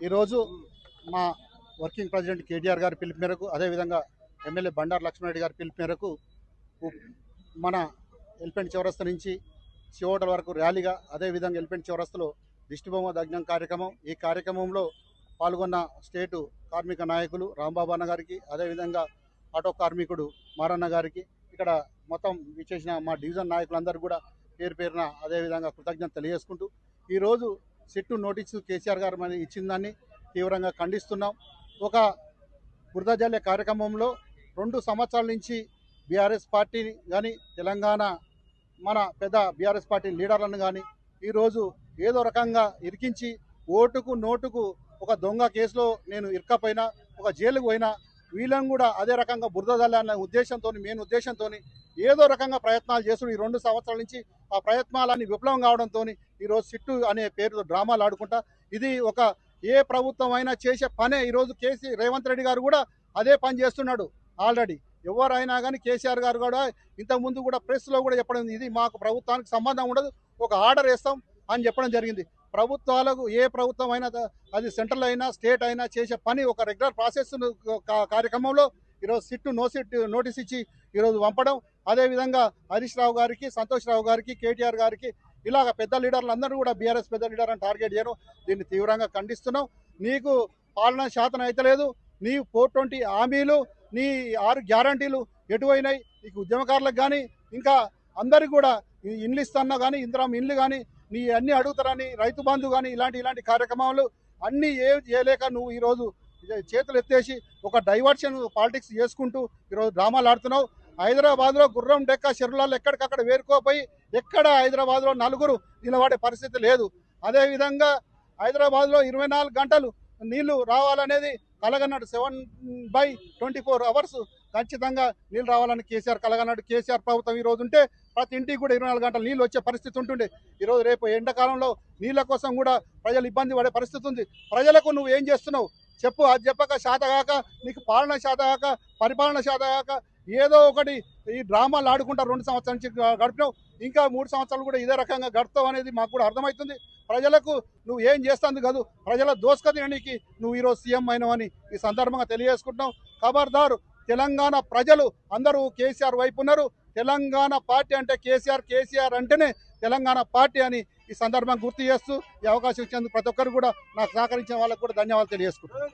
ఈరోజు మా working president KTR గారి పిలుపు మేరకు, అదేవిధంగా ఎమ్మెల్యే బండారు లక్ష్మారెడ్డి గారి పిలుపు మేరకు మన ఎలిఫెంట్ చౌరస్తా నుంచి చివోటల వరకు ర్యాలీగా, అదేవిధంగా ఎలిఫెంట్ చౌరస్తాలో దిష్టిబొమ్మ దగ్నం కార్యక్రమం. ఈ కార్యక్రమంలో పాల్గొన్న స్టేటు కార్మిక నాయకులు రాంబాబు అన్న గారికి, అదేవిధంగా ఆటో కార్మికుడు మారన్న గారికి, ఇక్కడ మొత్తం విచ్చేసిన మా డివిజన్ నాయకులందరూ కూడా పేరు పేరున అదేవిధంగా కృతజ్ఞత తెలియజేసుకుంటూ, ఈరోజు సిట్టు నోటీసు కేసీఆర్ గారు మన ఇచ్చిన దాన్ని తీవ్రంగా ఖండిస్తున్నాం. ఒక బురద జల్లే కార్యక్రమంలో 2 సంవత్సరాల నుంచి బీఆర్ఎస్ పార్టీని కానీ, తెలంగాణ మన పెద్ద బీఆర్ఎస్ పార్టీ లీడర్లను కానీ ఈరోజు ఏదో రకంగా ఇరికించి ఓటుకు నోటుకు ఒక దొంగ కేసులో నేను ఇరకపోయినా, ఒక జైలుకు పోయినా వీళ్ళని కూడా అదే రకంగా బురద జల్లే ఉద్దేశంతో, మెయిన్ ఉద్దేశంతో ఏదో రకంగా ప్రయత్నాలు చేస్తున్నారు. ఈ 2 సంవత్సరాల నుంచి ఆ ప్రయత్నాలన్నీ విఫలం కావడంతో ఈరోజు సిట్టు అనే పేరుతో డ్రామాలు ఆడుకుంటా, ఇది ఒక ఏ ప్రభుత్వం అయినా చేసే పనే. ఈరోజు రేవంత్ రెడ్డి గారు కూడా అదే పని చేస్తున్నాడు. ఆల్రెడీ ఎవరైనా కానీ కేసీఆర్ గారు కూడా ఇంతకుముందు కూడా ప్రెస్లో కూడా చెప్పడం, ఇది మాకు ప్రభుత్వానికి సంబంధం ఉండదు, ఒక ఆర్డర్ వేస్తాం అని చెప్పడం జరిగింది. ప్రభుత్వాలకు ఏ ప్రభుత్వం అయినా, అది సెంట్రల్ అయినా స్టేట్ అయినా చేసే పని ఒక రెగ్యులర్ ప్రాసెస్ కార్యక్రమంలో ఈరోజు సిట్టు నోటీస్ ఇచ్చి ఈరోజు పంపడం, అదేవిధంగా హరీష్ రావు గారికి, సంతోష్ రావు గారికి, కేటీఆర్ గారికి, ఇలాగ పెద్ద లీడర్లు అందరూ కూడా బీఆర్ఎస్ పెద్ద లీడర్ అని టార్గెట్ చేయడం, దీన్ని తీవ్రంగా ఖండిస్తున్నాం. నీకు పాలన శాతం అయితే లేదు, నీ 420 హామీలు, నీ 6 గ్యారంటీలు ఎటువైనాయి? నీకు ఉద్యమకారులకు కానీ ఇంకా అందరికి కూడా ఇండ్లు ఇస్తున్నా కానీ, ఇందిరామ ఇండ్లు కానీ, నీ అన్నీ అడుగుతారని, రైతు బంధు కానీ, ఇలాంటి కార్యక్రమాలు అన్నీ ఏం చేయలేక నువ్వు ఈరోజు చేతులు ఎత్తేసి ఒక డైవర్షన్ పాలిటిక్స్ చేసుకుంటూ ఈరోజు డ్రామాలు ఆడుతున్నావు. హైదరాబాద్లో గుర్రం డెక్క చెరువులలో ఎక్కడికక్కడ వేరుకోపోయి ఎక్కడ హైదరాబాద్లో నలుగురు నిలబడే పరిస్థితి లేదు. అదేవిధంగా హైదరాబాద్లో 24 గంటలు నీళ్లు రావాలనేది కలగన్నాడు. 7/24 అవర్స్ ఖచ్చితంగా నీళ్ళు రావాలని కేసీఆర్ కలగన్నాడు. కేసీఆర్ ప్రభుత్వం ఈరోజు ఉంటే ప్రతి ఇంటికి కూడా 24 గంటలు నీళ్ళు వచ్చే పరిస్థితి ఉంటుండే. ఈరోజు రేపు ఎండాకాలంలో నీళ్ళ కోసం కూడా ప్రజలు ఇబ్బంది పడే పరిస్థితి ఉంది. ప్రజలకు నువ్వు ఏం చేస్తున్నావు చెప్పు. అది చెప్పక శాతగాక, నీకు పాలన శాతగాక, పరిపాలన శాతగాక ఏదో ఒకటి ఈ డ్రామాలు ఆడుకుంటా 2 సంవత్సరాల నుంచి గడిపినావు. ఇంకా 3 సంవత్సరాలు కూడా ఇదే రకంగా గడుపుతావు అనేది మాకు కూడా అర్థమవుతుంది. ప్రజలకు నువ్వు ఏం చేస్తుంది కాదు, ప్రజల దోసుక తినడానికి నువ్వు ఈరోజు సీఎం అయినవని ఈ సందర్భంగా తెలియజేసుకుంటున్నావు. ఖబర్దారు, తెలంగాణ ప్రజలు అందరూ కేసీఆర్ వైపు ఉన్నారు. తెలంగాణ పార్టీ అంటే కేసీఆర్, కేసీఆర్ అంటేనే తెలంగాణ పార్టీ అని ఈ సందర్భంగా గుర్తు చేస్తూ ఈ అవకాశం ఇచ్చేందుకు ప్రతి ఒక్కరు కూడా నాకు సహకరించిన వాళ్ళకు కూడా ధన్యవాదాలు తెలియజేసుకుంటున్నాను.